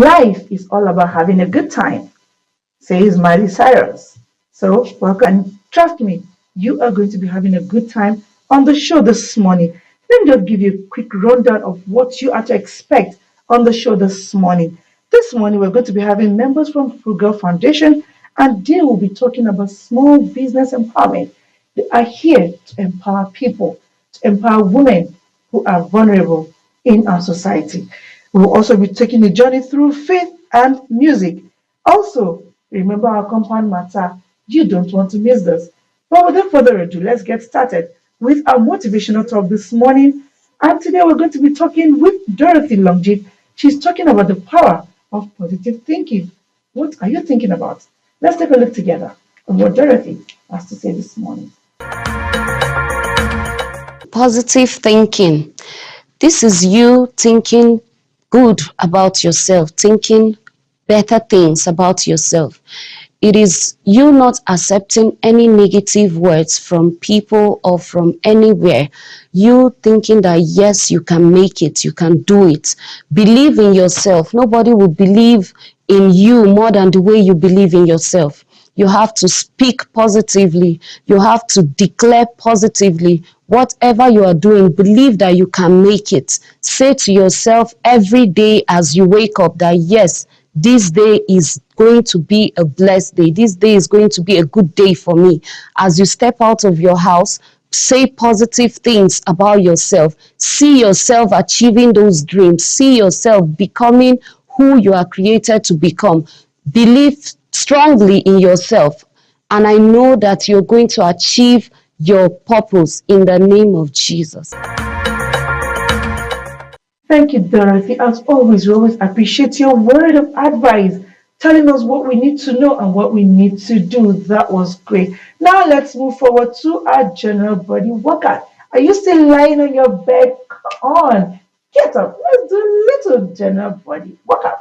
Life is all about having a good time, says Miley Cyrus. So, welcome. And trust me, you are going to be having a good time on the show this morning. Let me just give you a quick rundown of what you are to expect on the show this morning. This morning, we're going to be having members from Frugal Foundation, and they will be talking about small business empowerment. They are here to empower people, to empower women who are vulnerable in our society. We'll also be taking a journey through faith and music. Also, remember our compound matter. You don't want to miss this. But without further ado, let's get started with our motivational talk this morning. And today we're going to be talking with Dorothy Longjeet. She's talking about the power of positive thinking. What are you thinking about? Let's take a look together on what Dorothy has to say this morning. Positive thinking. This is you thinking good about yourself, thinking better things about yourself. It is you not accepting any negative words from people or from anywhere. You thinking that yes, you can make it, you can do it. Believe in yourself. Nobody will believe in you more than the way you believe in yourself. You have to speak positively. You have to declare positively. Whatever you are doing, believe that you can make it. Say to yourself every day as you wake up that yes, this day is going to be a blessed day. This day is going to be a good day for me. As you step out of your house, say positive things about yourself. See yourself achieving those dreams. See yourself becoming who you are created to become. Believe strongly in yourself. And I know that you're going to achieve your purpose in the name of Jesus. Thank you, Dorothy. As always, we always appreciate your word of advice, telling us what we need to know and what we need to do. That was great. Now let's move forward to our general body workout. Are you still lying on your bed? Come on, get up. Let's do a little general body workout.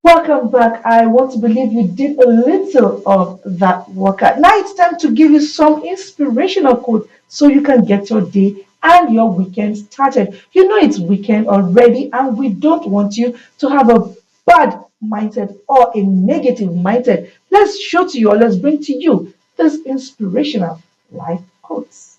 Welcome back. I want to believe you did a little of that workout. Now it's time to give you some inspirational quote so you can get your day and your weekend started. You know it's weekend already, and we don't want you to have a bad mindset or a negative mindset. Let's show to you, or let's bring to you this inspirational life quotes.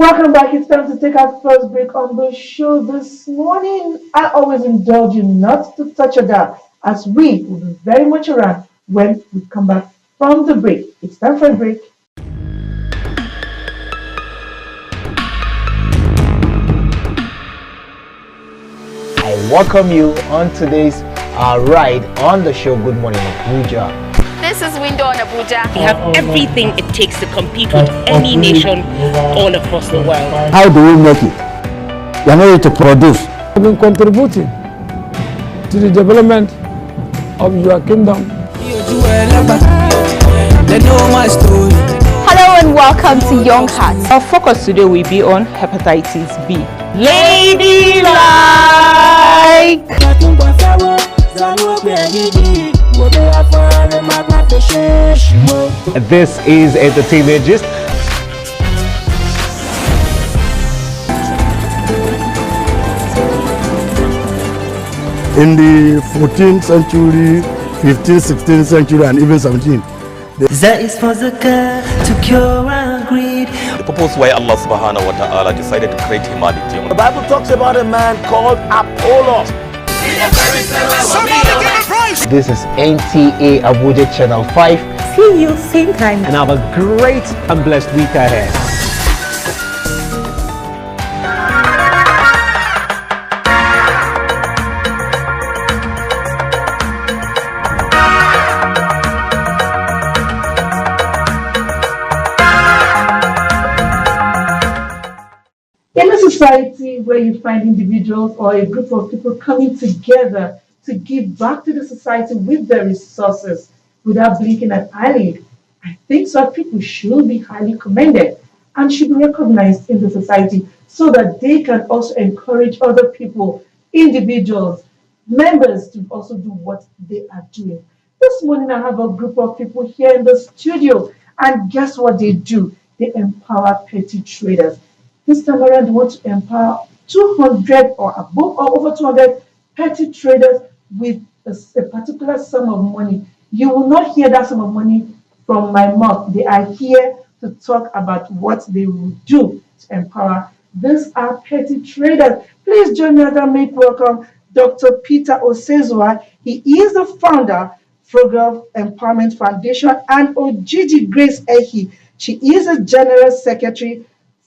Welcome back. It's time to take our first break on the show this morning. I always indulge you not to touch a dial as we will be very much around when we come back from the break. It's time for a break. I welcome you on today's ride on the show Good Morning Abuja. This is Window on Abuja. We have everything it takes to compete with any nation all across the world. How do we make it? We are not ready to produce. I've been contributing to the development of your kingdom. Hello and welcome to Young Hearts. Our focus today will be on hepatitis B. Ladylike! This is Entertainment Gist. In the 14th century, 15th, 16th century, and even 17th. That is for zakah to cure our greed. The purpose why Allah subhanahu wa ta'ala decided to create humanity. The Bible talks about a man called Apollos. This is NTA Abuja Channel 5. See you same time. And have a great and blessed week ahead. In a society where you find individuals or a group of people coming together to give back to the society with their resources without blinking an eyelid, I think such people should be highly commended and should be recognized in the society so that they can also encourage other people, individuals, members to also do what they are doing. This morning I have a group of people here in the studio, and guess what they do? They empower petty traders. This time around, they want to empower 200 or above or over 200 petty traders with a particular sum of money. You will not hear that sum of money from my mouth. They are here to talk about what they will do to empower. These are petty traders. Please join me as I make welcome Dr. Peter Osezua. He is the founder, Frugal Empowerment Foundation, and Ojiji Grace Ehi. She is a general secretary,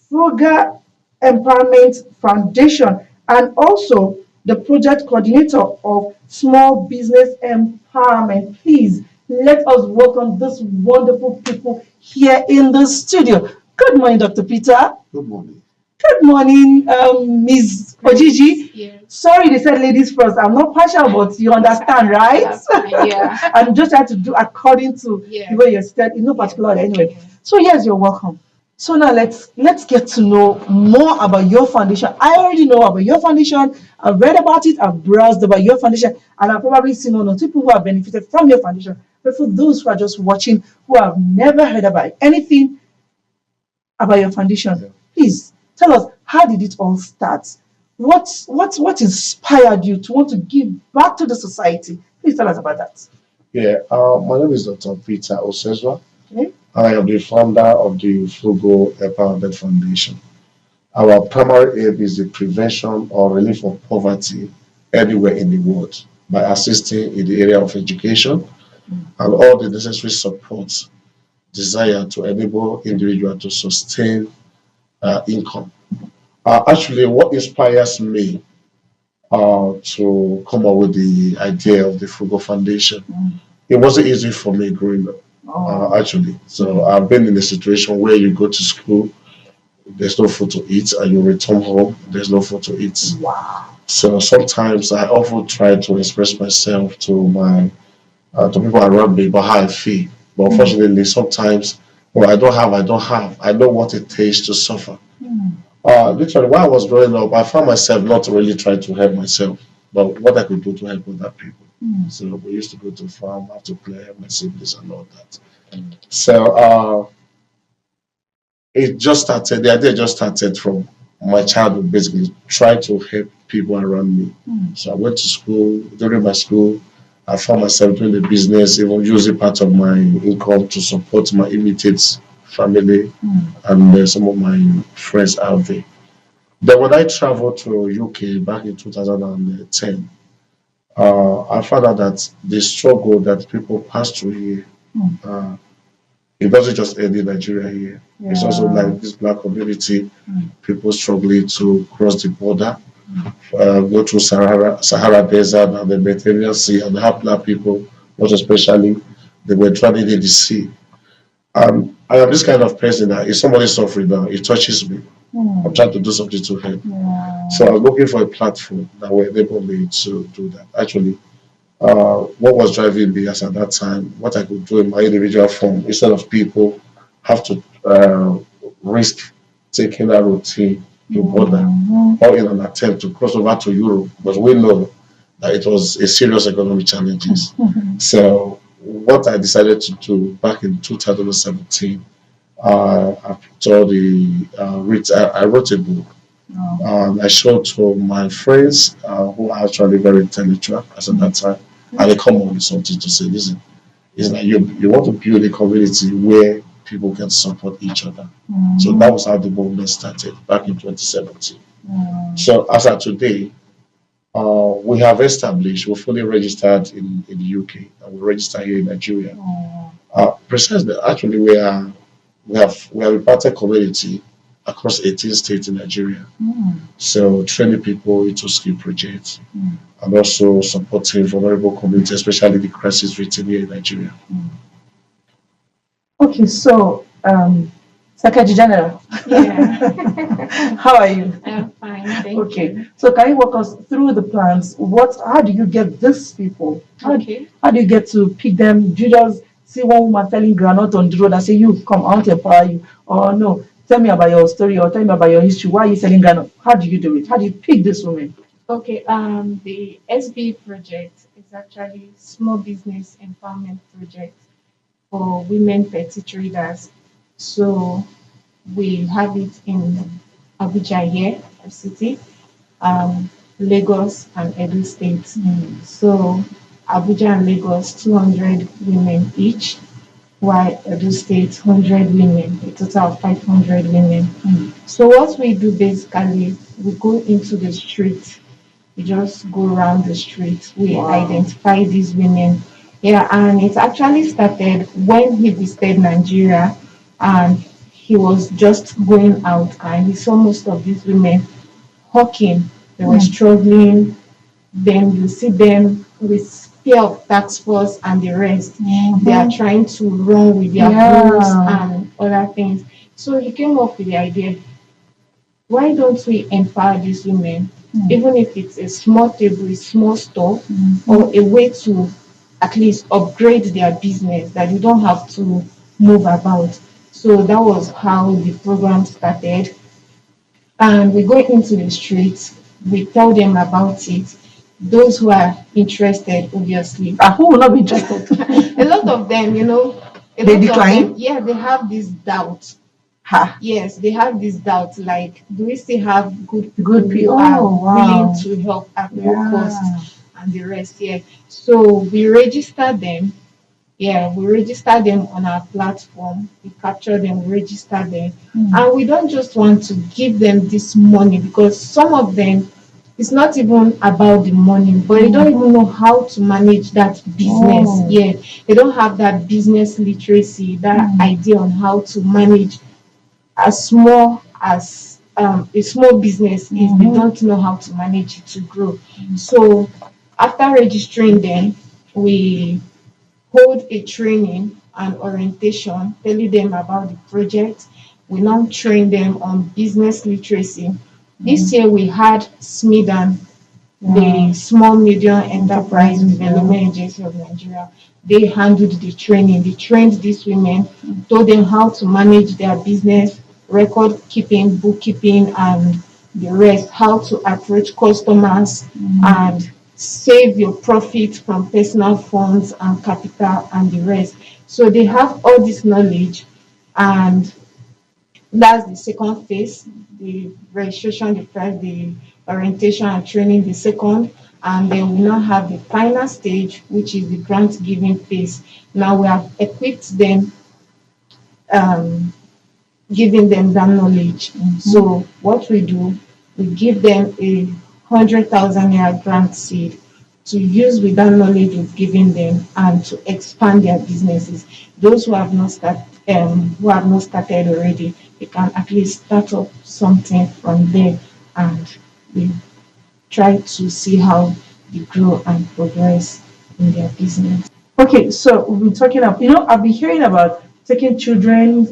Frugal Empowerment Foundation, and also the project coordinator of Small Business Empowerment. Please let us welcome these wonderful people here in the studio. Good morning, Dr. Peter. Good morning. Good morning, Ms. Ojiji. Yeah. Sorry, they said ladies first. I'm not partial, but you understand, right? Yeah. I'm just trying to do according to the way you're said, in no particular order anyway. So yes, you're welcome. So now let's get to know more about your foundation. I already know about your foundation. I've read about it. I've browsed about your foundation, and I've probably seen one or two people who have benefited from your foundation. But for those who are just watching, who have never heard about anything about your foundation, please tell us, how did it all start? What inspired you to want to give back to the society? Please tell us about that. Yeah, my name is Dr. Peter Osezua. Okay. I am the founder of the Frugal Empowerment Foundation. Our primary aim is the prevention or relief of poverty anywhere in the world by assisting in the area of education and all the necessary support desired to enable individuals to sustain income. Actually, what inspires me to come up with the idea of the Frugal Foundation, it wasn't easy for me growing up. Actually, so I've been in a situation where you go to school, there's no food to eat, and you return home, there's no food to eat. Wow. So sometimes I often try to express myself to my to people around me about how I feel. But unfortunately, sometimes when I don't have. I know what it takes to suffer. Literally, while I was growing up, I found myself not really trying to help myself, but what I could do to help other people. So we used to go to the farm, have to play, help my siblings and all that. So it just started, the idea just started from my childhood, basically, trying to help people around me. So I went to school. During my school, I found myself doing the business, even using part of my income to support my immediate family and some of my friends out there. Then when I traveled to UK back in 2010, I found out that the struggle that people pass through here, uh, it doesn't just end in Nigeria here. It's also like this black community, people struggling to cross the border, go through Sahara Desert and the Mediterranean Sea, and have black people, most especially, they were drowning in the sea. I am this kind of person that if somebody is suffering now, it touches me. I'm trying to do something to help. So I was looking for a platform that will enable me to do that. Actually, what was driving me as at that time, what I could do in my individual form, instead of people have to risk taking a routine to border or in an attempt to cross over to Europe, because we know that it was a serious economic challenges. So what I decided to do back in 2017, after I wrote a book. I showed to my friends who are actually very intellectual as at that time, and they come up with something to say. Listen, it's like you want to build a community where people can support each other. So that was how the movement started back in 2017. So as of today, we have established, we're fully registered in the UK, and we register here in Nigeria. Precisely, actually, we have a partner community across 18 states in Nigeria. So training people into skill projects and also supporting vulnerable communities, especially the crisis rating here in Nigeria. Okay, so Secretary General, how are you? I'm fine, thank you. Okay, so can you walk us through the plans? How do you get these people? How do you get to pick them? Do you just see one woman selling granite on the road and say, "You come, I want to empower you"? Or no, tell me about your story or tell me about your history. Why are you selling granite? How do you do it? How do you pick this woman? Okay, the SB project is actually small business empowerment project for women petty traders. So we have it in Abuja here, a city, Lagos and Edo State. So Abuja and Lagos, 200 women each, while Edo State, 100 women, a total of 500 women. So what we do basically, we go into the street. We just go around the street. We identify these women. Yeah, and it actually started when he visited Nigeria, and he was just going out and he saw most of these women hawking. They were struggling. Then you see them with fear of tax force and the rest. They are trying to run with their bills and other things. So he came up with the idea, why don't we empower these women, even if it's a small table, a small store, or a way to at least upgrade their business that you don't have to move about. So that was how the program started. And we go into the streets, we tell them about it. Those who are interested, obviously. Who will not be interested? A lot of them, they decline? Yeah, they have this doubt. Yes, they have this doubt, like, do we still have good people who are willing to help at no cost and the rest? Yeah. So we register them. Yeah, we register them on our platform. We capture them, we register them. And we don't just want to give them this money, because some of them, it's not even about the money, but they don't even know how to manage that business. Yeah, they don't have that business literacy, that idea on how to manage as small as a small business if they don't know how to manage it to grow. So after registering them, we hold a training and orientation, telling them about the project. We now train them on business literacy. This year we had SMIDAN, the Small Medium Enterprise Development Agency of Nigeria. They handled the training. They trained these women, told them how to manage their business, record keeping, bookkeeping, and the rest, how to approach customers and save your profit from personal funds and capital and the rest. So they have all this knowledge, and that's the second phase, the registration, the first, the orientation and training, the second, and then we now have the final stage, which is the grant giving phase. Now we have equipped them giving them that knowledge. So what we do, we give them a 100,000 naira grant seed to use with that knowledge we've given them and to expand their businesses. Those who have not started already, they can at least start up something from there, and we try to see how they grow and progress in their business. Okay, so we've been talking about, I've been hearing about taking children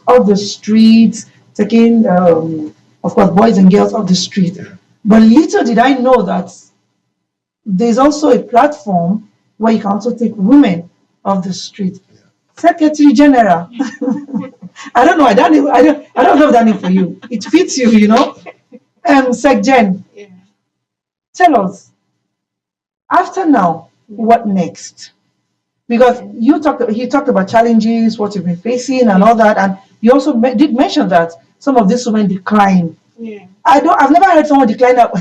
off the streets, taking, of course, boys and girls off the street. But little did I know that there's also a platform where you can also take women off the street. Secretary General. I don't know. I don't know that name for you. It fits you, SecGen. Yeah. Tell us, after now, what next? Because he talked about challenges, what you've been facing, and all that, and you also did mention that some of these women decline. Yeah. I've never heard someone decline up.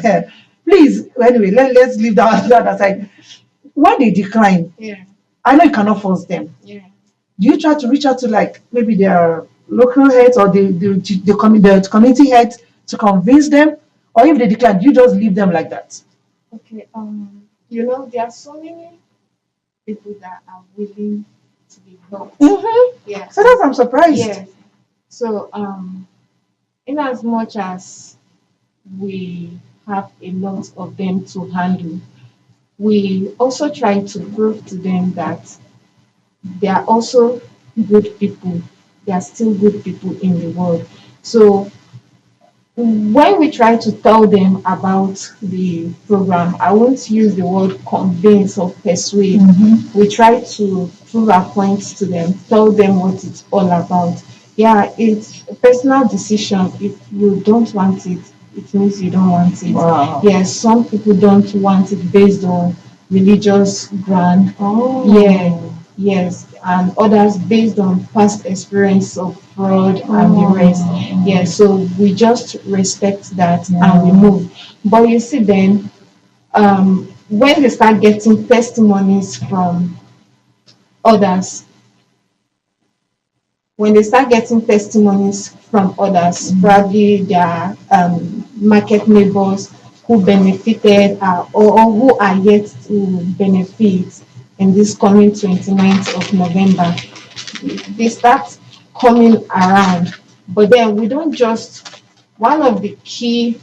Please, anyway, let's leave that aside. When they decline, I know you cannot force them. Yeah. Do you try to reach out to maybe their local heads or the community heads to convince them, or if they decline, you just leave them like that? Okay. There are so many people that are willing to be helped. Yeah. So that's I'm surprised. Yeah. So in as much as we have a lot of them to handle, we also try to prove to them that they are also good people. They are still good people in the world. So when we try to tell them about the program, I won't use the word convince or persuade. We try to prove our points to them, tell them what it's all about. Yeah, it's a personal decision. If you don't want it, it means you don't want it. Wow. Yes, some people don't want it based on religious ground. Yes, and others based on past experience of fraud and the rest. Yeah, so we just respect that and we move. But you see then, when they start getting testimonies from others, probably their market neighbors who benefited or who are yet to benefit in this coming 29th of November, they start coming around. But then we don't just, one of the key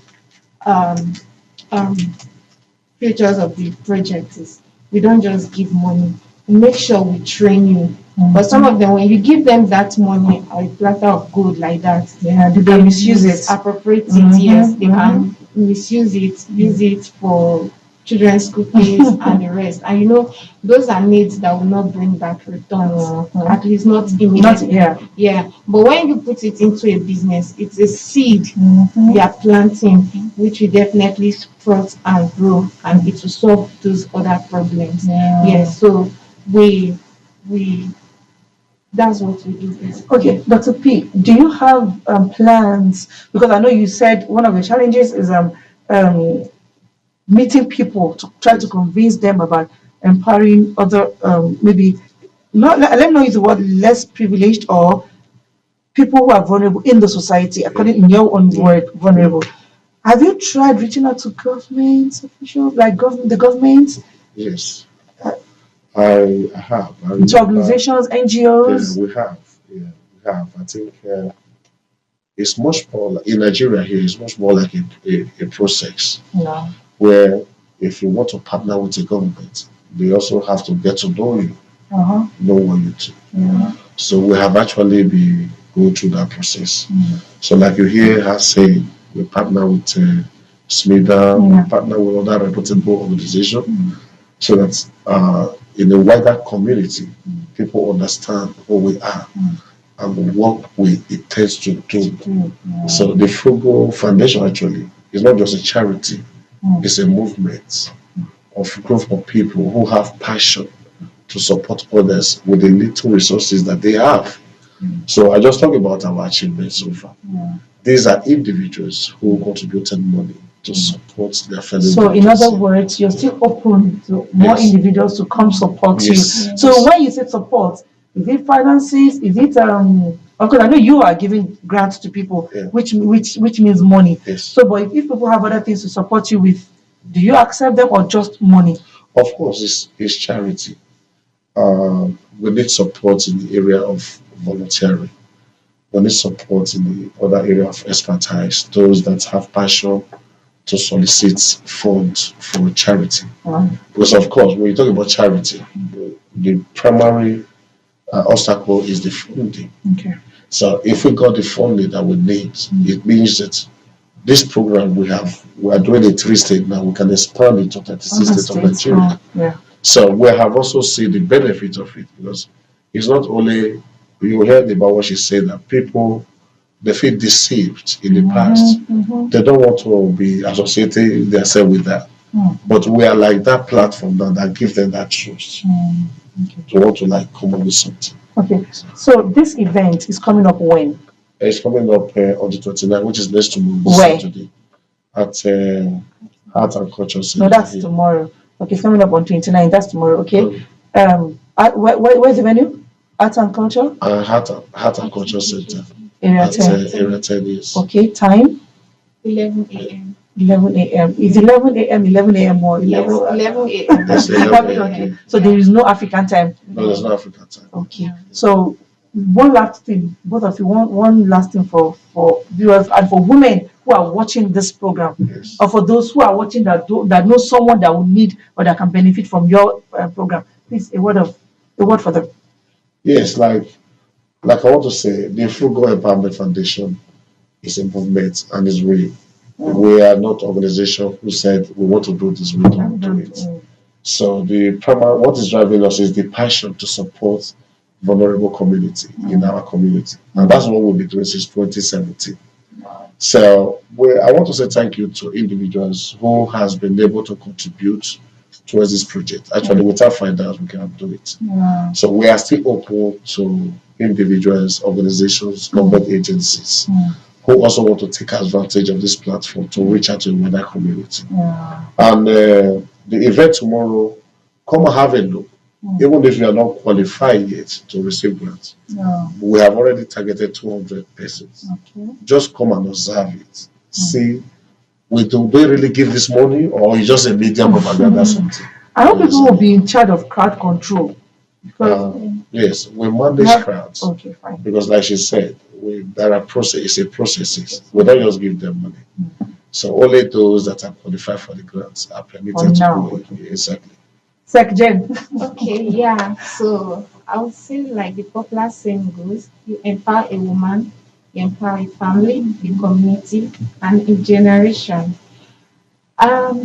features of the project is we don't just give money, we make sure we train you. But some of them, when you give them that money or a platter of gold like that, they misuse it. Appropriate it, yes, they can misuse it, use it for children's school fees and the rest. And those are needs that will not bring back returns, at least not immediately. Yeah. But when you put it into a business, it's a seed you are planting, which will definitely sprout and grow, and it will solve those other problems. So we that's what we do. Basically. Okay, Dr. P, do you have plans? Because I know you said one of the challenges is meeting people to try to convince them about empowering other, maybe, let me not use the word less privileged or people who are vulnerable in the society, according in your own word, vulnerable. Have you tried reaching out to government officials, like the government? Yes. I have. To organizations, NGOs? Yeah, we have. I think it's much more, in Nigeria here, it's much more like a process. Where if you want to partner with the government, they also have to get to know you, know what you do. So we have actually been going through that process. So like you hear her say, we partner with SMIDA, we partner with other reputable organizations, so that in the wider community, people understand who we are and what we intend to do. So the Frugal Foundation actually is not just a charity, it's a movement of a group of people who have passion to support others with the little resources that they have. So I just talk about our achievements so far. These are individuals who contributed money to support their fellow. So in other words, you're still open to more individuals to come support you. So when you say support, is it finances? Is it Of course, I know you are giving grants to people, which means money. Yes. So, but if people have other things to support you with, do you accept them or just money? Of course, it's charity. We need support in the area of volunteering. We need support in the other area of expertise. Those that have passion to solicit funds for charity. Because of course, when you talk about charity, the primary obstacle is the funding. Okay. So if we got the funding that we need, it means that this program we are doing in 3 states now, we can expand it to 36 states of Nigeria. Yeah. So we have also seen the benefit of it, because it's not only, you heard about what she said, that people, they feel deceived in the past. They don't want to be associated themselves with that. But we are like that platform now that gives them that trust to want to like come up with something. Okay. So this event is coming up when? It's coming up on the 29th, which is next tomorrow, Where? Saturday, at Art and Culture Center. No, that's tomorrow. Okay, it's coming up on 29th. That's tomorrow. Okay. Where's the venue? Art and Culture? Art and Culture Center. Area 10. Area 10, yes. Okay, time? 11 a.m. 11 a.m. Is 11 a.m. 11 a.m. or 11? Yes, 11 a.m. Yes, 11 a.m. Okay. So there is no African time. No, there's no African time. Okay. So one last thing, both of you, one last thing for viewers and for women who are watching this program, Yes. or for those who are watching that know someone that will need or that can benefit from your program. Please, a word for them. Yes, like I want to say, the Frugal Empowerment Foundation is a movement and is real. We are not an organization who said we want to do this, we can do it. So the primary, what is driving us is the passion to support vulnerable community in our community, and that's what we'll be doing since 2017. So I want to say thank you to individuals who has been able to contribute towards this project. Actually, without finance, we cannot do it. So we are still open to individuals, organizations, government agencies who also want to take advantage of this platform to reach out to the wider community. And the event tomorrow, come and have a look. Even if you are not qualified yet to receive grants, we have already targeted 200 persons. Just come and observe it. See, do they really give this money, or is just a medium propaganda something? I hope people will be in charge of crowd control. Yes, we manage crowds. Okay, fine. Because like she said, there are processes. We don't just give them money. So only those that are qualified for the grants are permitted to go. Exactly. Sec Jen. Okay, yeah. So I would say, like the popular saying goes, you empower a woman, you empower a family, a community, and a generation.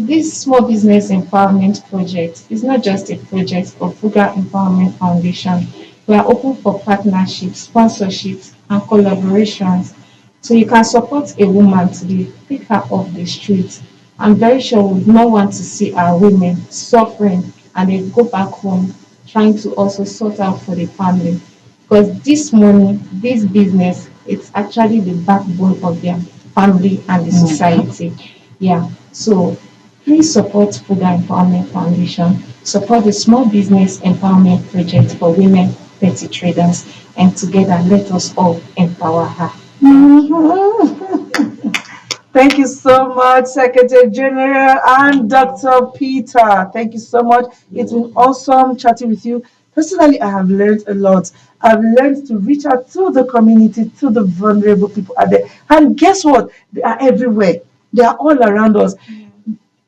This small business empowerment project is not just a project for Frugal Empowerment Foundation. We are open for partnerships, sponsorships, and collaborations. So you can support a woman today, pick her off the streets. I'm very sure we would not want to see our women suffering and they go back home trying to also sort out for the family. Because this money, this business, it's actually the backbone of their family and the society. Yeah. So please support Frugal Empowerment Foundation, support the Small Business Empowerment Project for Women Petty Traders, and together let us all empower her. Thank you so much, Secretary General and Dr. Peter. Thank you so much. It's been awesome chatting with you. Personally, I have learned a lot. I've learned to reach out to the community, to the vulnerable people out there. And guess what? They are everywhere. They are all around us.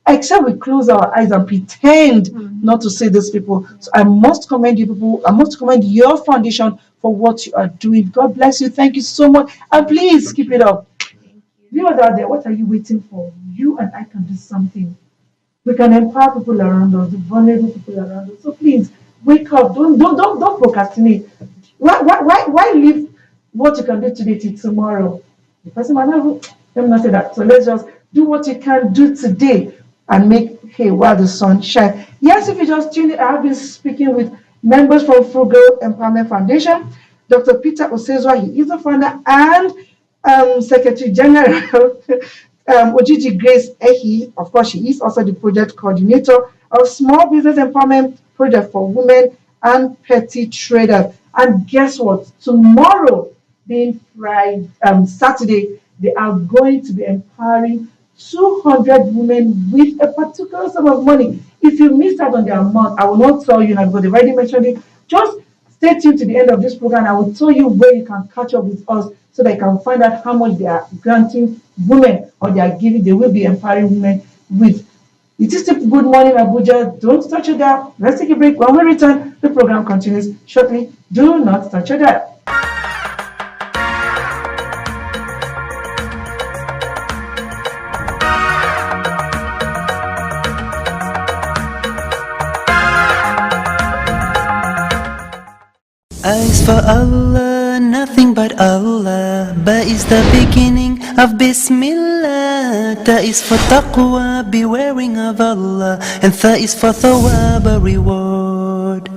Except we close our eyes and pretend not to see these people. So I must commend you people. I must commend your foundation for what you are doing. God bless you. Thank you so much. And please keep it up. Viewers out there, what are you waiting for? You and I can do something. We can empower people around us, the vulnerable people around us. So please wake up. Don't procrastinate. Why leave what you can do today till tomorrow? The person might not. Let me not say that. So let's just do what you can do today and make hay while the sun shines. Yes, if you just tuned in, I have been speaking with members from Frugal Empowerment Foundation. Dr. Peter Osezwa, he is the founder, and Secretary General Ojiji Grace Ehi. Of course, she is also the project coordinator of Small Business Empowerment Project for Women and Petty Traders. And guess what? Tomorrow being Friday, Saturday, they are going to be empowering 200 women with a particular sum of money. If you missed out on the amount, I will not tell you now because they've already mentioned it. Just stay tuned to the end of this program. I will tell you where you can catch up with us so that you can find out how much they are granting women or they are giving, they will be empowering women with. It is still Good Morning Abuja. Don't touch it down. Let's take a break. When we return, the program continues shortly. Do not touch it down. Eyes for Allah, nothing but Allah. Ba is the beginning of Bismillah. Ta is for taqwa, bewaring of Allah. And Tha is for thawab, a reward.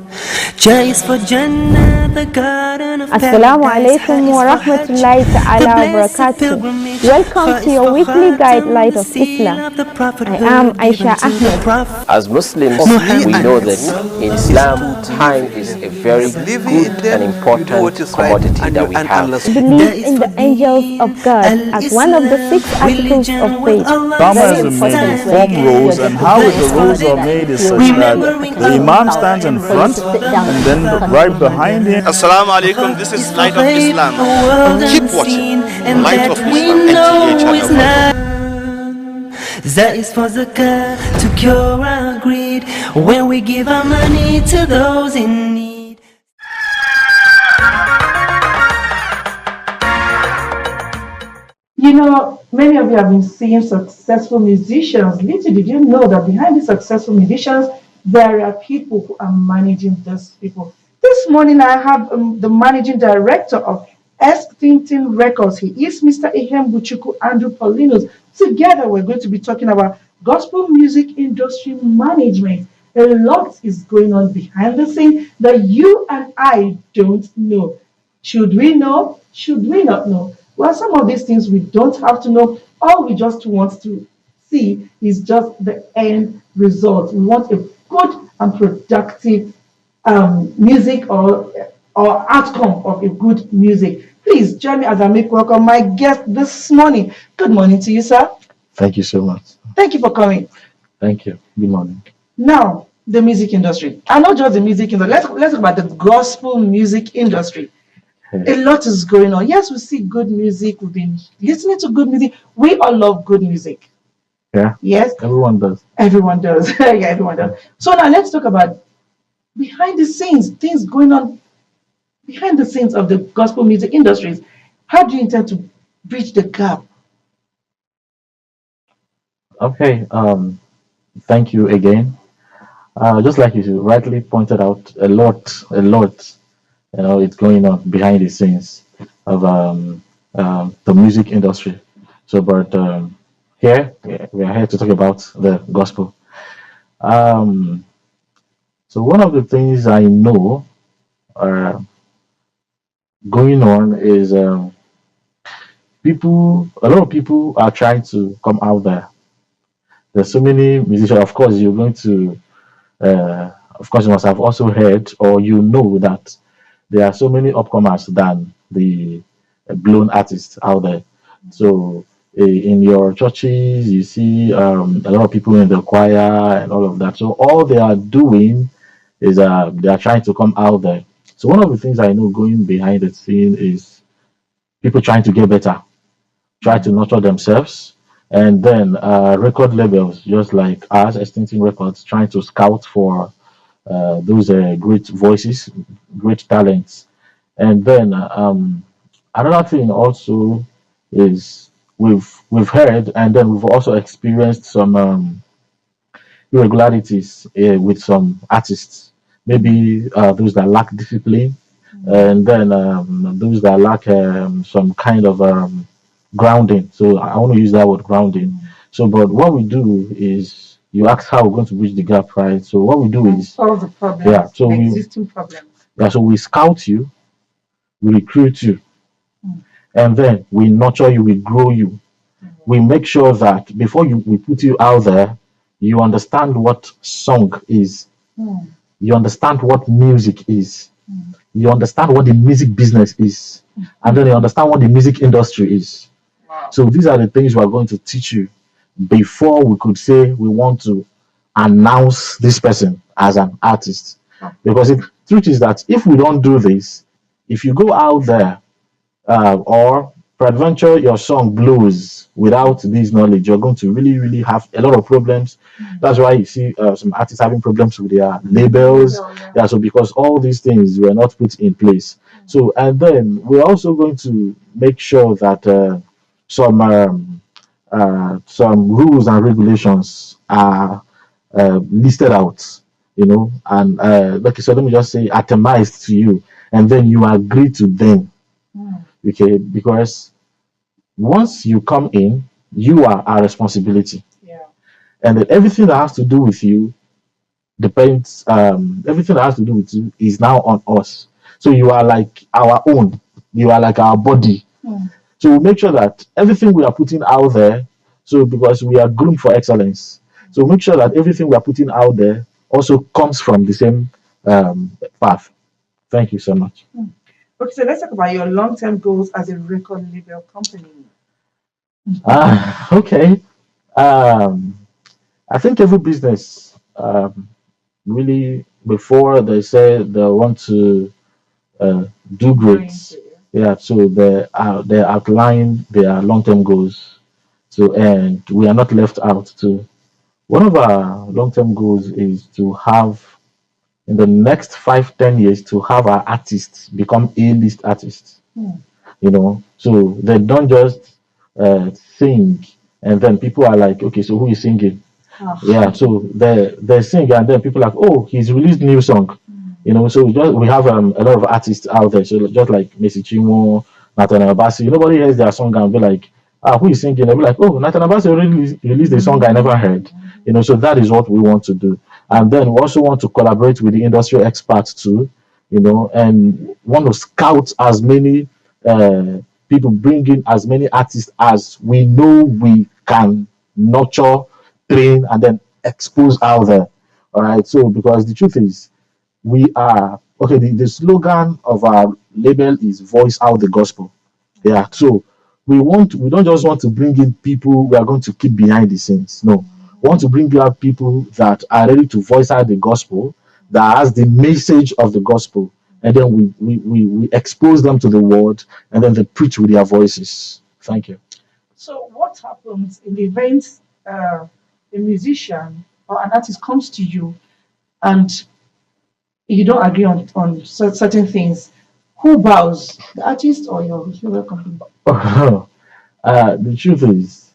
Ja is for Jannah, the garden of Assalamu paradise. alaikum wa rahmatullahi ta'ala wa barakatuh. Welcome to your weekly guide, Light of Islam. I am Aisha Ahmed. As Muslims, we know that in Islam, time is a very good and important commodity that we have. Believe in the angels of God as one of the 6 articles of faith. Farmers are made in form rows, and how the rows are made is such that the Imam stands in front and then right behind him. Assalamu alaikum, this is Light of Islam. Keep watching Light of Islam. That is for zakah, to cure our greed, when we give our money to those in need. You know, many of you have been seeing successful musicians. Little did you know that behind these successful musicians, there are people who are managing those people. This morning, I have the managing director of Tintin Records. He is Mr. Ehem Buchuku Andrew Paulinos. Together, we're going to be talking about gospel music industry management. A lot is going on behind the scene that you and I don't know. Should we know? Should we not know? Well, some of these things we don't have to know. All we just want to see is just the end result. We want a good and productive music or outcome of a good music. Please join me as I make welcome my guest this morning. Good morning to you, sir. Thank you so much. Thank you for coming. Thank you. Good morning. Now, the music industry. And not just the music industry. Let's talk about the gospel music industry. A lot is going on. Yes, we see good music. We've been listening to good music. We all love good music. Yeah. Yes. Everyone does. Everyone does. Yeah, everyone does. So now let's talk about behind the scenes, things going on behind the scenes of the gospel music industries. How do you intend to bridge the gap? Okay. Thank you again. Just like you rightly pointed out, a lot, it's going on behind the scenes of the music industry. So, but here we are here to talk about the gospel. So one of the things I know going on is a lot of people are trying to come out there. There's so many musicians. Of course, you're going to, of course, you must have also heard or you know that there are so many upcomers than the blown artists out there. So in your churches, you see a lot of people in the choir and all of that. So all they are doing is they are trying to come out there. So one of the things I know going behind the scene is people trying to get better, try to nurture themselves, and then record labels just like us, Extincting Records, trying to scout for those great voices, great talents. And then another thing also is we've heard and then we've also experienced some irregularities with some artists. Maybe those that lack discipline, and then those that lack some kind of grounding. So I want to use that word grounding. So, but what we do is you ask how we're going to bridge the gap, right? So what we do is solve the problems, yeah. So the we existing problems. yeah. So we scout you, we recruit you, and then we nurture you, we grow you. We make sure that before we put you out there, you understand what song is. You understand what music is. you understand what the music business is, and then you understand what the music industry is. So these are the things we are going to teach you before we could say we want to announce this person as an artist. Because the truth is that if we don't do this, if you go out there or peradventure your song blows without this knowledge, you're going to really, really have a lot of problems. That's why you see some artists having problems with their labels. Yeah, so because all these things were not put in place. So, and then we're also going to make sure that some rules and regulations are listed out, and like so let me just say atomized to you, and then you agree to them. Okay, because once you come in, you are our responsibility. And then everything that has to do with you depends, everything that has to do with you is now on us. So you are like our own, you are like our body. So we make sure that everything we are putting out there, so because we are groomed for excellence, so make sure that everything we are putting out there also comes from the same path. Thank you so much. Okay, so let's talk about your long-term goals as a record label company. Okay. I think every business really, before they say they want to do great, yeah, so they outline their long-term goals. So, and we are not left out too. One of our long-term goals is to have, in the next 5-10 years, to have our artists become A-list artists. So they don't just sing, and then people are like, okay, so who is singing? Yeah, so they sing, and then people are like, oh, he's released new song. So we have a lot of artists out there. So just like Messi Chimo, Nathaniel Bassey, nobody hears their song and be like, who is singing? They'll be like, oh, Nathaniel Bassey already released a song I never heard. So that is what we want to do. And then we also want to collaborate with the industry experts too, and want to scout as many people, bring in as many artists as we know we can nurture, train, and then expose out there. All right. So because the truth is, we are okay. The slogan of our label is voice out the gospel. Yeah. So we don't just want to bring in people we are going to keep behind the scenes. No. We want to bring out people that are ready to voice out the gospel, that has the message of the gospel, and then we expose them to the word, and then they preach with their voices. Thank you. So what happens in the event a musician or an artist comes to you and you don't agree on certain things? Who bows, the artist or your label company? The truth is,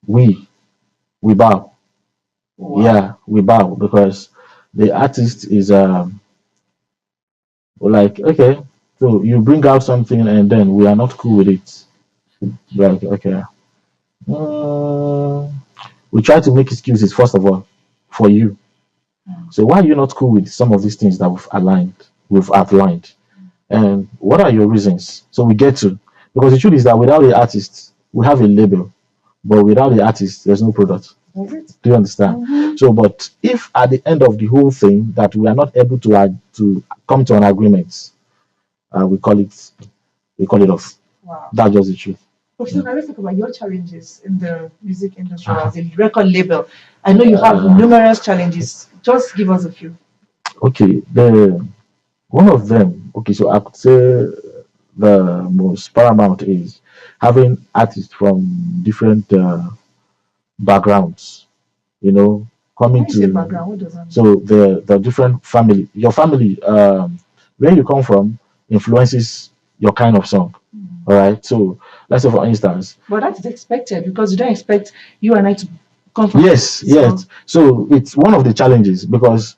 we bow. Wow. Yeah, we bow because the artist is like, okay, so you bring out something and then we are not cool with it. Like, okay, we try to make excuses first of all for you. So why are you not cool with some of these things that we've outlined, and what are your reasons? So we get to, because the truth is that without the artist, we have a label, but without the artist, there's no product. Do you understand? So, but if at the end of the whole thing that we are not able to come to an agreement, we call it off. Wow. That's just the truth. So now let's talk about your challenges in the music industry as a record label. I know you have numerous challenges. Just give us a few. Okay, one of them. Okay, so I could say the most paramount is having artists from different backgrounds. Coming to background, what does that mean? So the different family, your family, where you come from, influences your kind of song. All right. So let's say, for instance. But that's expected because you don't expect you and I to come from. Yes. So it's one of the challenges because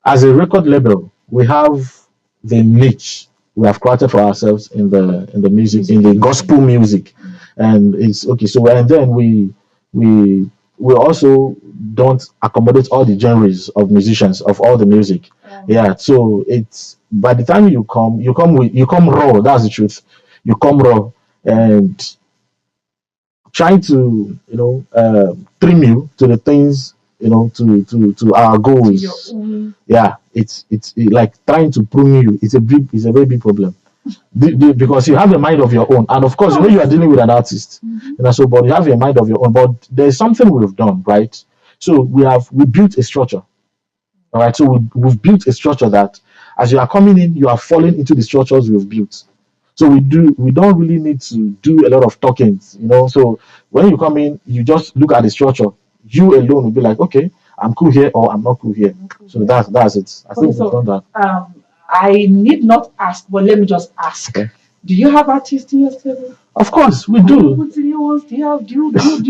as a record label, we have the niche we have created for ourselves in the music, in the gospel music, and it's okay. So and then we also don't accommodate all the genres of musicians of all the music. Yeah. So it's, by the time you come raw. That's the truth. You come raw and trying to trim you to the things to our goals. Yeah, like trying to prune you. It's a very big problem. Because you have a mind of your own, and of course, you are dealing with an artist, so but you have a mind of your own. But there's something we've done, right? So we built a structure, all right. So we've built a structure that, as you are coming in, you are falling into the structures we've built. So we don't really need to do a lot of talkings, So when you come in, you just look at the structure. You alone will be like, okay, I'm cool here or I'm not cool here. So that's it. I think we've done that. I need not ask, but let me just ask. Okay. Do you have artists in your stable? Of course, we do. Do you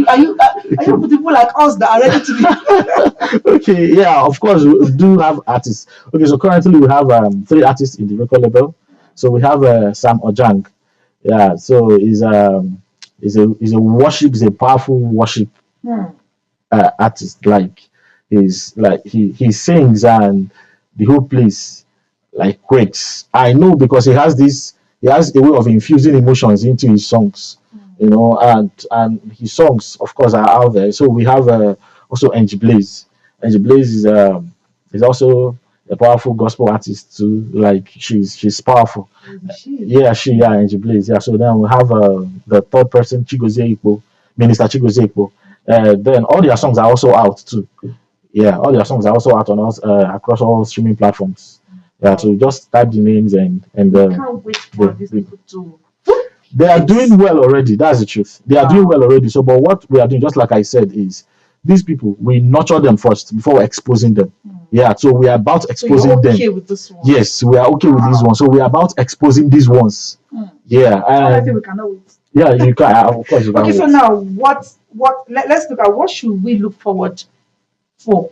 are you putting people like us that are ready to be? Okay, yeah, of course, we do have artists. Okay, so currently we have 3 artists in the record label. So we have Sam Ojang. Yeah, so he's a powerful worship artist. Like he sings and the whole place like quakes. I know because he has a way of infusing emotions into his songs, and his songs, of course, are out there. So we have also Angie Blaze. Angie Blaze is also a powerful gospel artist too. Like she's powerful. Angie Blaze. Yeah. So then we have the third person, Chigozie Ikpo, Minister Chigozie Ikpo. Then all their songs are also out too. Yeah, all their songs are also out on us across all streaming platforms. Yeah, so just type the names and can't wait for these people to. They are doing well already. That's the truth. They are doing well already. So, but what we are doing, just like I said, is these people, we nurture them first before exposing them. Yeah, so we are about exposing so you're okay them. With this one? Yes, we are okay with these ones. So we are about exposing these ones. Yeah, I think we cannot wait. Yeah, you can. Of course, you can. Okay, so now let's look at what should we look forward for.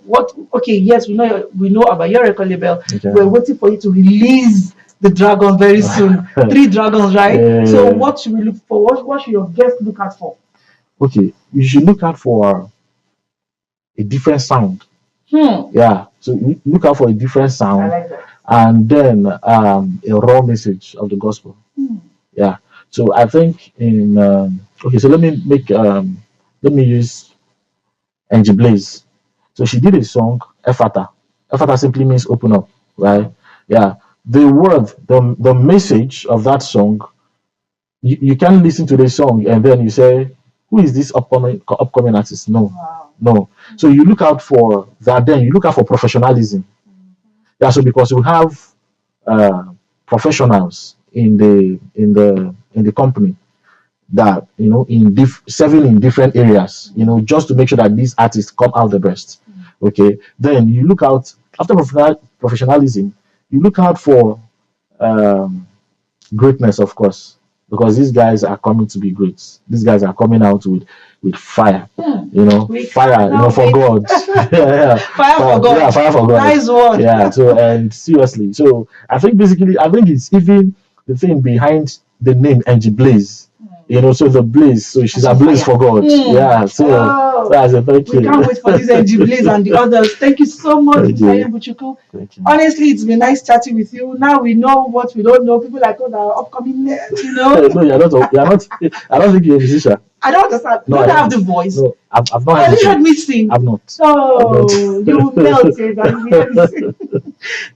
Okay, yes, we know about your record label. Okay. We're waiting for you to release the dragon very soon. 3 dragons, right? So what should we look for? What should your guests look out for? Okay, you should look out for a different sound. Yeah, so look out for a different sound. I like that. And then a raw message of the gospel. Yeah, so I think okay, so let me use Angie Blaze. So she did a song, Ephata. Ephata simply means open up, right? Yeah. The word, the message of that song, you can listen to the song and then you say, who is this upcoming artist? No. So you look out for that, then you look out for professionalism. Yeah, so because we have professionals in the company that serving in different areas, just to make sure that these artists come out the best. Okay, then you look out after professionalism. You look out for greatness, of course, because these guys are coming to be great. These guys are coming out with fire, fire, for God. Fire for God. Yeah, fire for God. Nice one. Yeah. So and seriously, so I think it's even the thing behind the name Angie Blaze. So the blaze, so she's a blaze for God. Yeah, so that's a very clear. We can't wait for this Angie Blaze and the others. Thank you so much, Mr. Buchuku. Honestly, it's been nice chatting with you. Now we know what we don't know. People like our upcoming, No, you're not. I don't think you're a musician. I don't understand. No, you don't have the voice. No, I've not. Have you heard me sing? I've not. Oh, you melted and heard me sing.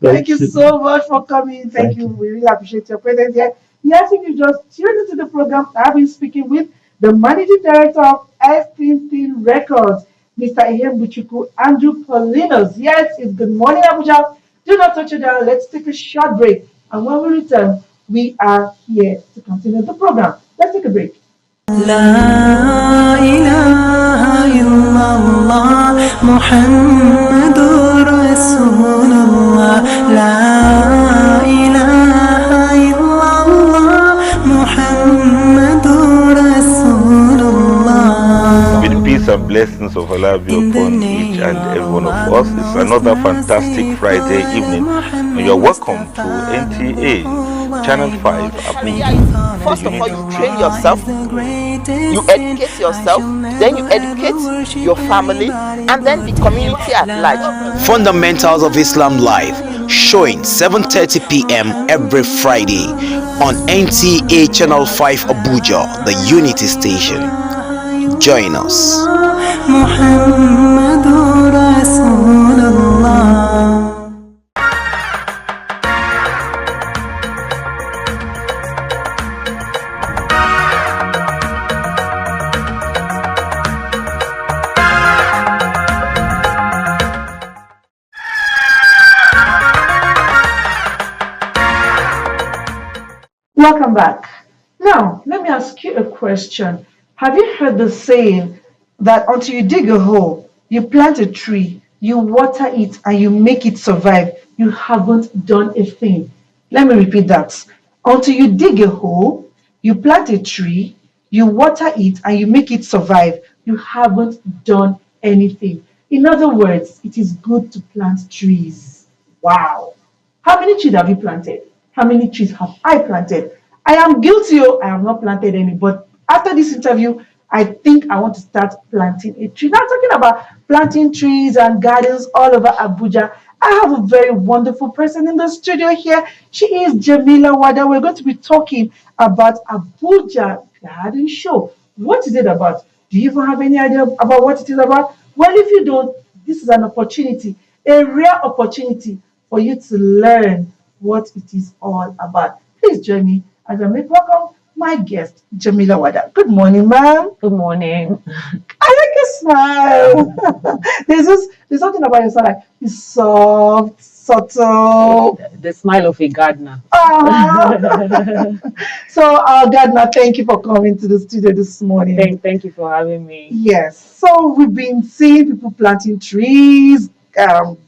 Thank you so much for coming. Thank you. We really appreciate your presence here. Yes, if you just tuned into the program, I've been speaking with the managing director of S15 Records, Mr. Ihem Buchuku, Andrew Paulinos. Yes, it's Good Morning Abuja. Do not touch it down. Let's take a short break. And when we return, we are here to continue the program. Let's take a break. La ilaha illallah Muhammadur Rasulullah. La ilaha illallah Muhammadur Rasulullah. May the peace and blessings of Allah be upon each and every one of us. It's another fantastic Friday evening, and you're welcome to NTA Channel 5 Abuja. First of all, you train yourself, you educate yourself, then you educate your family, and then the community at large. Fundamentals of Islam Live, showing 7:30 p.m. every Friday on NTA Channel 5 Abuja, the Unity Station. Join us. Welcome back. Now, let me ask you a question. Have you heard the saying that until you dig a hole, you plant a tree, you water it, and you make it survive, you haven't done a thing? Let me repeat that. Until you dig a hole, you plant a tree, you water it, and you make it survive, you haven't done anything. In other words, it is good to plant trees. Wow. How many trees have you planted? How many trees have I planted? I am guilty, oh, I have not planted any, but after this interview, I think I want to start planting a tree. Now, talking about planting trees and gardens all over Abuja, I have a very wonderful person in the studio here. She is Jamila Wada. We're going to be talking about Abuja Garden Show. What is it about? Do you even have any idea about what it is about? Well, if you don't, this is an opportunity, a rare opportunity for you to learn what it is all about. Please join me as I make welcome my guest, Jamila Wada. Good morning, ma'am. Good morning. I like your smile. there's something about your smile, like it's soft, subtle. The smile of a gardener. So, gardener, thank you for coming to the studio this morning. Thank you for having me. Yes. So we've been seeing people planting trees,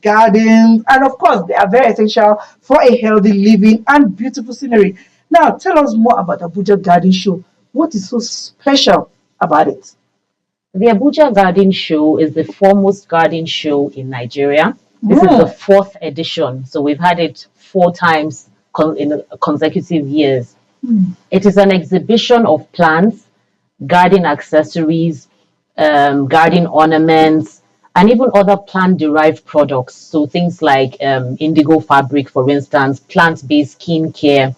gardens, and of course, they are very essential for a healthy living and beautiful scenery. Now, tell us more about Abuja Garden Show. What is so special about it? The Abuja Garden Show is the foremost garden show in Nigeria. This is the 4th edition, so we've had it 4 times in consecutive years. It is an exhibition of plants, garden accessories, garden ornaments, and even other plant-derived products. So things like indigo fabric, for instance, plant-based skincare.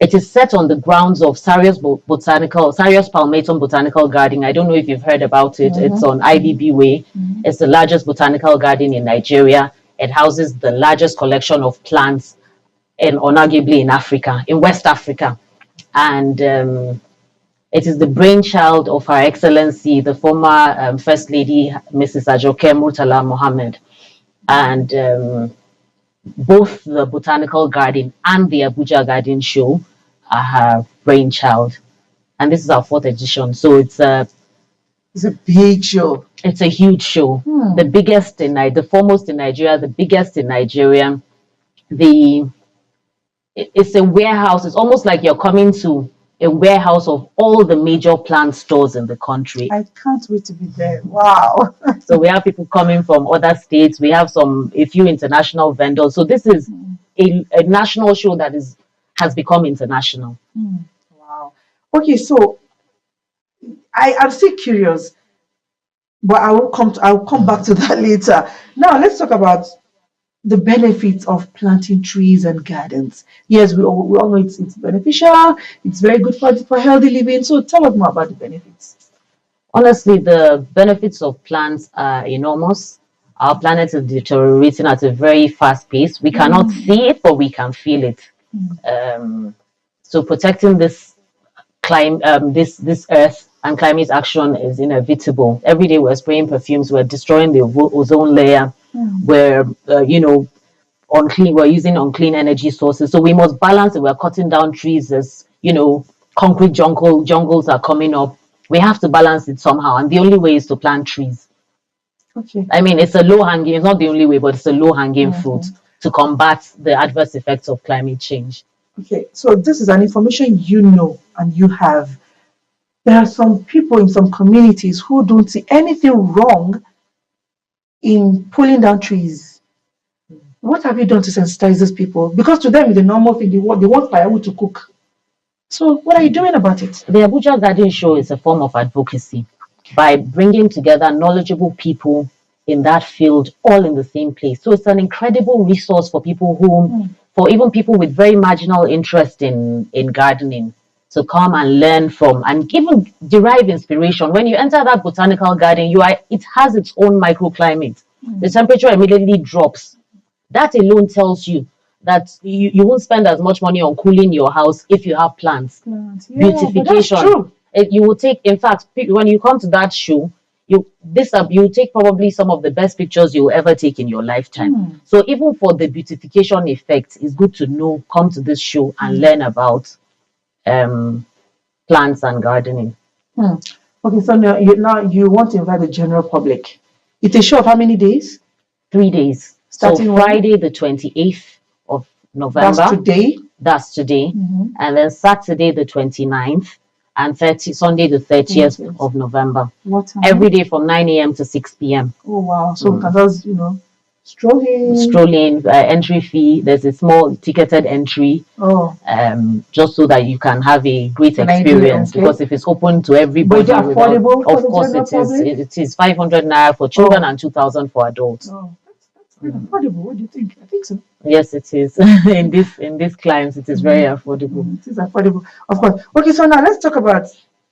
It is set on the grounds of Sarius Palmatum Botanical Garden. I don't know if you've heard about it. It's on IBB Way. It's the largest botanical garden in Nigeria. It houses the largest collection of plants, and arguably in Africa, in West Africa. And it is the brainchild of Her Excellency, the former First Lady, Mrs. Ajoke Murtala Mohammed. And both the Botanical Garden and the Abuja Garden Show are her brainchild. And this is our 4th edition. So it's a big show. It's a huge show. The biggest the foremost in Nigeria, the biggest in Nigeria. It's a warehouse. It's almost like you're coming to a warehouse of all the major plant stores in the country. I can't wait to be there. Wow. So we have people coming from other states. We have a few international vendors. So this is a national show that has become international. Wow. Okay, so I'm still curious, but I'll come back to that later. Now let's talk about the benefits of planting trees and gardens. Yes, we all know it's beneficial. It's very good for healthy living. So tell us more about the benefits. Honestly, the benefits of plants are enormous. Our planet is deteriorating at a very fast pace. We cannot see it, but we can feel it. So protecting this this earth and climate action is inevitable. Every day we're spraying perfumes, we're destroying the ozone layer, we're we're using unclean energy sources. So we must balance it. We're cutting down trees as concrete jungles are coming up. We have to balance it somehow, and the only way is to plant trees. Okay. I mean, it's not the only way, but it's a low-hanging fruit to combat the adverse effects of climate change. Okay, so this is an information you know and you have. There are some people in some communities who don't see anything wrong in pulling down trees. What have you done to sensitize these people? Because to them, it's a normal thing. They want firewood to cook. So what are you doing about it? The Abuja Garden Show is a form of advocacy by bringing together knowledgeable people in that field all in the same place. So it's an incredible resource for people for even people with very marginal interest in gardening, to come and learn from and even derive inspiration. When you enter that botanical garden, it has its own microclimate. The temperature immediately drops. That alone tells you that you won't spend as much money on cooling your house if you have plants. Beautification. That's true. You will take, in fact, when you come to that show, you take probably some of the best pictures you will ever take in your lifetime. So even for the beautification effect, it's good to come to this show and learn about plants and gardening. Okay, so now you want to invite the general public. It's a show of how many days? 3 days. Starting so Friday the 28th of November. That's today. That's today. And then Saturday the 29th and Sunday the 30th of November. What time? Every day from 9 a.m. to 6 p.m. Oh wow! So that's strolling. Entry fee. There's a small ticketed entry. Oh. Just so that you can have a great experience. Because if it's open to everybody, but it's affordable of course it is. It is 500 naira for children and 2,000 for adults. Oh, that's pretty affordable. What do you think? I think so. Yes, it is. in this climate, it is very affordable. It is affordable, of course. Okay, so now let's talk about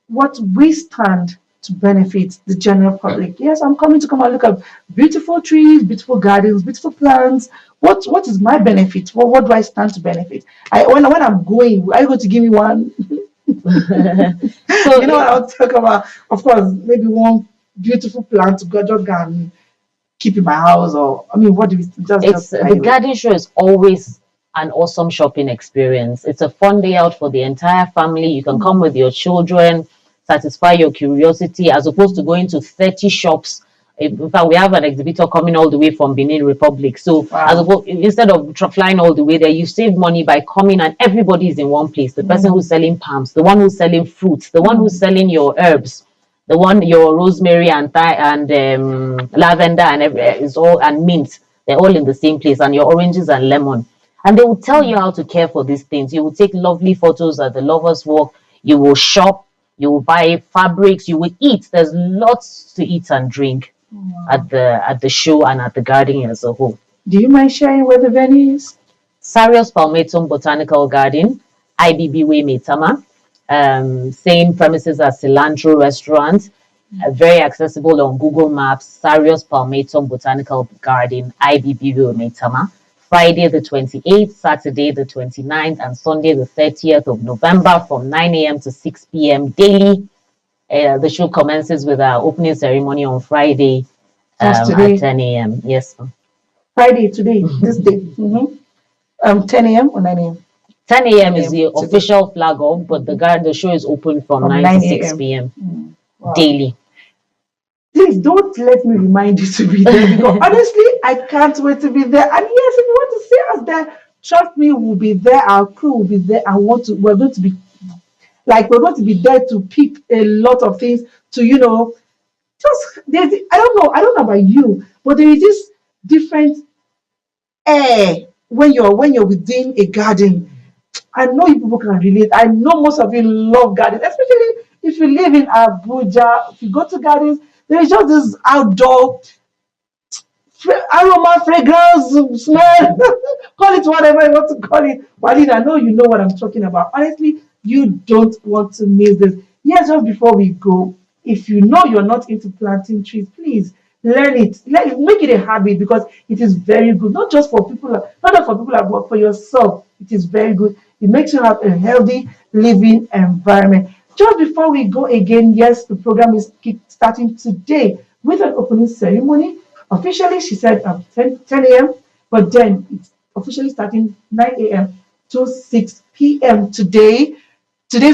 what we stand to benefit the general public. Yes, I'm coming to come and look at beautiful trees, beautiful gardens, beautiful plants. What is my benefit? What do I stand to benefit? When I'm going, are you going to give me one? So you know what I'll talk about? Of course, maybe one beautiful plant to go just and keep in my house, or what do we just the garden show is always an awesome shopping experience. It's a fun day out for the entire family. You can come with your children, satisfy your curiosity, as opposed to going to 30 shops. In fact, we have an exhibitor coming all the way from Benin Republic. So instead of flying all the way there, you save money by coming and everybody is in one place. The person who's selling palms, the one who's selling fruits, the one who's selling your herbs, your rosemary and lavender and mint. They're all in the same place, and your oranges and lemon. And they will tell you how to care for these things. You will take lovely photos at the Lovers Walk. You will shop. You will buy fabrics. You will eat. There's lots to eat and drink at the show and at the garden as a whole. Do you mind sharing where the venue is? Sarius Palmatum Botanical Garden, IBB Way, Maitama. Same premises as Cilantro Restaurant. Very accessible on Google Maps. Sarius Palmatum Botanical Garden, IBB Way, Maitama. Friday the 28th, Saturday the 29th, and Sunday the 30th of November from 9 a.m. to 6 p.m. daily. The show commences with our opening ceremony on Friday at 10 a.m. Yes. Friday, today, this day. 10 a.m. or 9 a.m.? 10 a.m. is the official flag off, but the show is open from 9 to 6 p.m. Daily. Please don't let me remind you to be there, because honestly, I can't wait to be there. And yes, if you want to see us there, trust me, we'll be there. Our crew will be there. We're going to be there to pick a lot of things to, I don't know about you, but there is this different air when you're within a garden. I know you people can relate. I know most of you love gardens, especially if you live in Abuja. If you go to gardens, there is just this outdoor aroma, fragrance, smell. Call it whatever you want to call it. Walid, I know you know what I'm talking about. Honestly, you don't want to miss this. Yes, just before we go, if you know you're not into planting trees, please learn it. Make it a habit, because it is very good. Not just for people, but for yourself. It is very good. It makes you have a healthy living environment. Just before we go again, yes, the program is starting today with an opening ceremony. Officially, she said 10 a.m., but then it's officially starting 9 a.m. to 6 p.m. Today,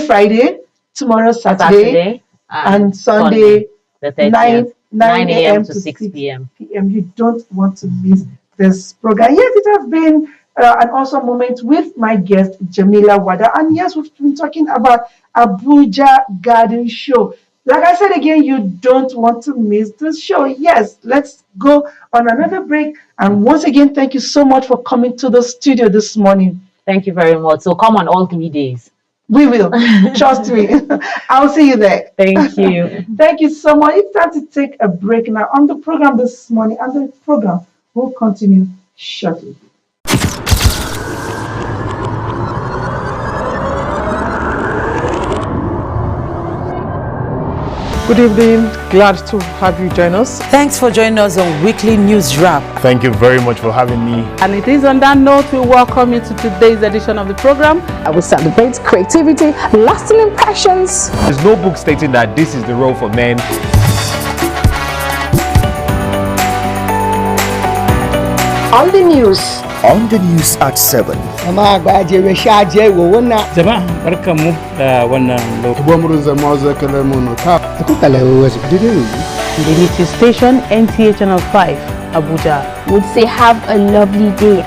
Friday, tomorrow, Saturday and Sunday, the 30th, 9 a.m. to 6 p.m. You don't want to miss this program. Yes, it has been an awesome moment with my guest, Jamila Wada. And yes, we've been talking about Abuja Garden Show. Like I said again, you don't want to miss this show. Yes, let's go on another break. And once again, thank you so much for coming to the studio this morning. Thank you very much. So come on all 3 days. We will. Trust me. I'll see you there. Thank you. Thank you so much. It's time to take a break now on the program this morning, and the program will continue shortly. Good evening. Glad to have you join us. Thanks for joining us on Weekly News Wrap. Thank you very much for having me. And it is on that note we welcome you to today's edition of the program. I will celebrate creativity, lasting impressions. There's no book stating that this is the role for men. On the news, on the news at 7. Jama'a barkanmu da wannan The Native Station, NTA Channel 5, Abuja. Would say have a lovely day.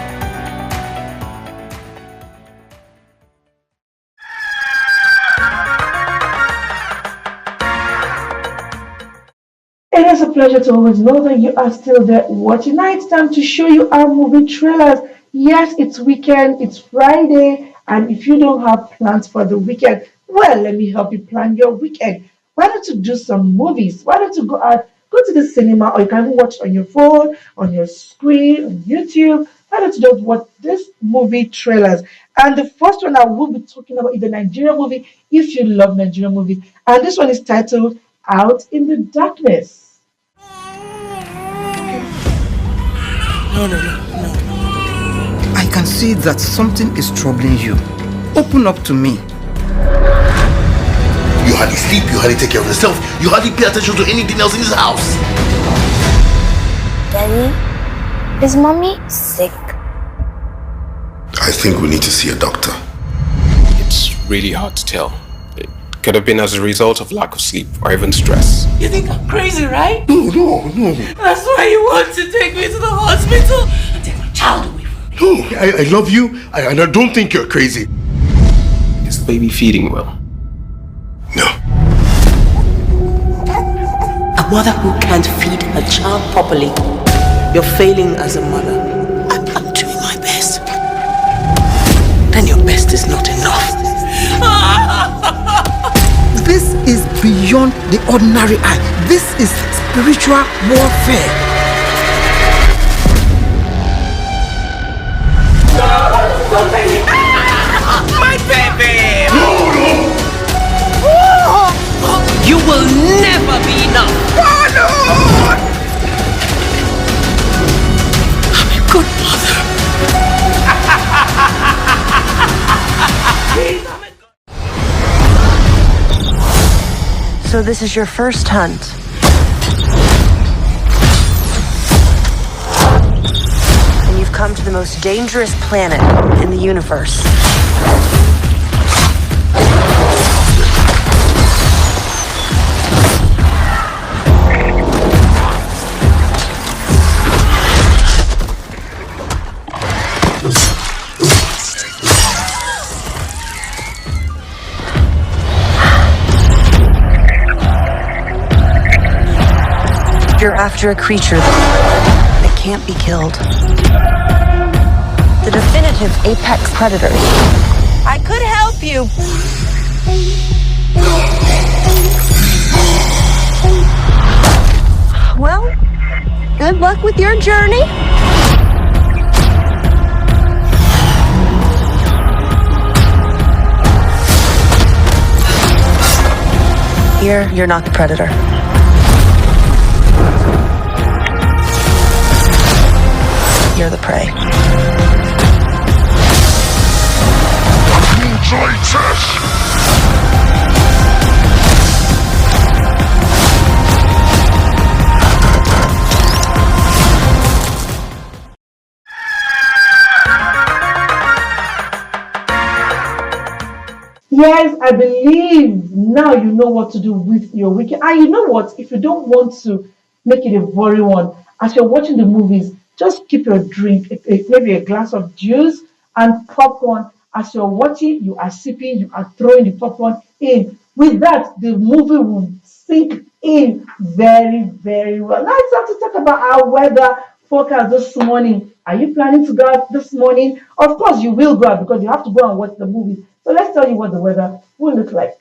It is a pleasure to always know that you are still there watching. Now it's time to show you our movie trailers. Yes, it's weekend, it's Friday, and if you don't have plans for the weekend, well, let me help you plan your weekend. Why don't you do some movies? Why don't you go out, go to the cinema, or you can even watch on your phone, on your screen, on YouTube. Why don't you just watch this movie trailers? And the first one I will be talking about is the Nigerian movie, if you love Nigerian movies. And this one is titled Out in the Darkness. No. I can see that something is troubling you. Open up to me. You hardly sleep, you hardly take care of yourself, you hardly pay attention to anything else in this house. Daddy, is mommy sick? I think we need to see a doctor. It's really hard to tell. It could have been as a result of lack of sleep or even stress. You think I'm crazy, right? No. That's why you want to take me to the hospital and take my child away from me. No, I love you, and I don't think you're crazy. Is the baby feeding well? No. A mother who can't feed her child properly. You're failing as a mother. I'm doing my best. Then your best is not enough. This is beyond the ordinary eye. This is spiritual warfare. My baby! No! You will never be enough. I'm a good mother. So this is your first hunt. And you've come to the most dangerous planet in the universe. You're after a creature that can't be killed. The definitive apex predator. I could help you. Well, good luck with your journey. Here, you're not the predator. You're the prey. Yes, I believe now you know what to do with your weekend. And you know what? If you don't want to make it a boring one, as you're watching the movies, just keep your drink, maybe a glass of juice and popcorn. As you're watching, you are sipping, you are throwing the popcorn in. With that, the movie will sink in very, very well. Now it's time to talk about our weather forecast this morning. Are you planning to go out this morning? Of course, you will go out because you have to go and watch the movie. So let's tell you what the weather will look like.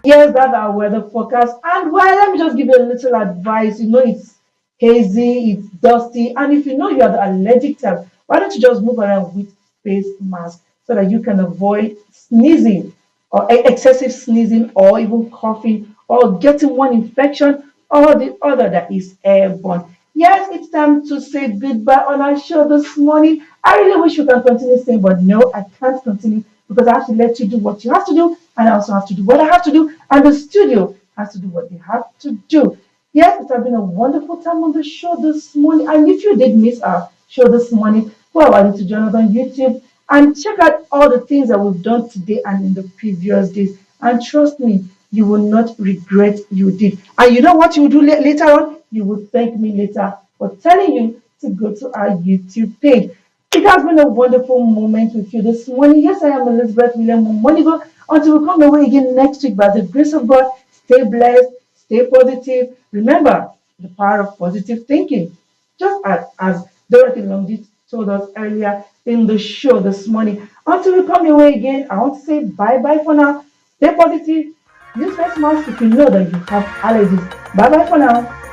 Yes, that's our weather forecast. And well, let me just give you a little advice. You know, it's hazy, it's dusty, and if you know you are the allergic type, why don't you just move around with face mask so that you can avoid sneezing? or excessive sneezing, or even coughing, or getting one infection or the other that is airborne. Yes, it's time to say goodbye on our show this morning. I really wish we can continue saying, but no, I can't continue because I have to let you do what you have to do, and I also have to do what I have to do, and the studio has to do what they have to do. Yes, it has been a wonderful time on the show this morning. And if you did miss our show this morning, go ahead to join us on YouTube and check out all the things that we've done today and in the previous days. And trust me, you will not regret you did. And you know what you will do later on? You will thank me later for telling you to go to our YouTube page. It has been a wonderful moment with you this morning. Yes, I am Elizabeth William Monigo. Until we come away again next week, by the grace of God, stay blessed, stay positive. Remember the power of positive thinking. Just as Dorothy Longit told us earlier in the show this morning. Until we come your way again, I want to say bye-bye for now. Stay positive. Use face mask if you know that you have allergies. Bye-bye for now.